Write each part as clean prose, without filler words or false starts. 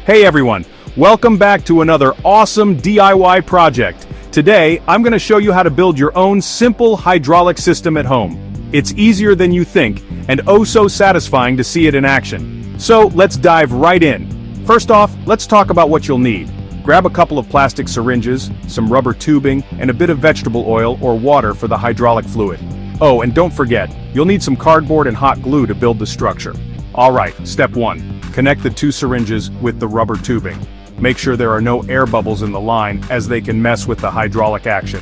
Hey everyone, welcome back to another awesome DIY project. Today, I'm going to show you how to build your own simple hydraulic system at home. It's easier than you think, and oh so satisfying to see it in action. So, let's dive right in. First off, let's talk about what you'll need. Grab a couple of plastic syringes, some rubber tubing, and a bit of vegetable oil or water for the hydraulic fluid. Oh, and don't forget, you'll need some cardboard and hot glue to build the structure. Alright, step 1. Connect the two syringes with the rubber tubing. Make sure there are no air bubbles in the line, as they can mess with the hydraulic action.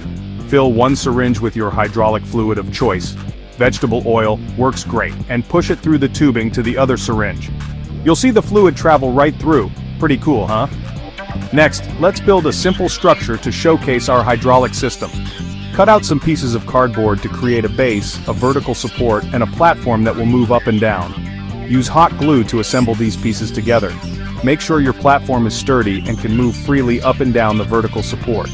Fill one syringe with your hydraulic fluid of choice. Vegetable oil works great, and push it through the tubing to the other syringe. You'll see the fluid travel right through. Pretty cool, huh? Next, let's build a simple structure to showcase our hydraulic system. Cut out some pieces of cardboard to create a base, a vertical support, and a platform that will move up and down. Use hot glue to assemble these pieces together. Make sure your platform is sturdy and can move freely up and down the vertical support.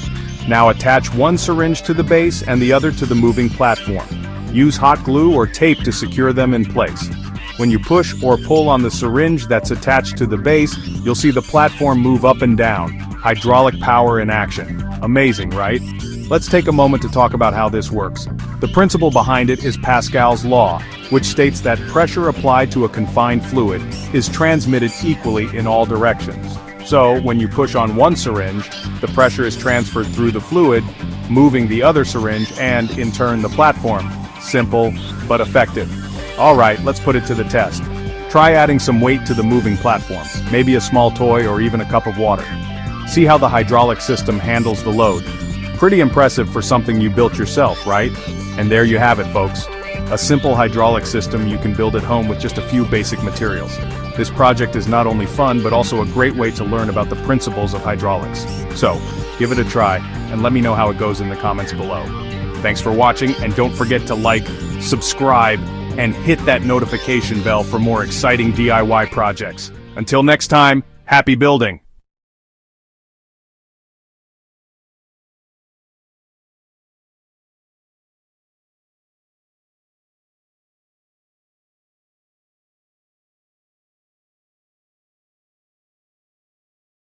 Now attach one syringe to the base and the other to the moving platform. Use hot glue or tape to secure them in place. When you push or pull on the syringe that's attached to the base, you'll see the platform move up and down. Hydraulic power in action. Amazing, right? Let's take a moment to talk about how this works. The principle behind it is Pascal's law, which states that pressure applied to a confined fluid is transmitted equally in all directions. So, when you push on one syringe, the pressure is transferred through the fluid, moving the other syringe and, in turn, the platform. Simple, but effective. Alright, let's put it to the test. Try adding some weight to the moving platform, maybe a small toy or even a cup of water. See how the hydraulic system handles the load. Pretty impressive for something you built yourself, right? And there you have it, folks. A simple hydraulic system you can build at home with just a few basic materials. This project is not only fun, but also a great way to learn about the principles of hydraulics. So, give it a try, and let me know how it goes in the comments below. Thanks for watching, and don't forget to like, subscribe, and hit that notification bell for more exciting DIY projects. Until next time, happy building!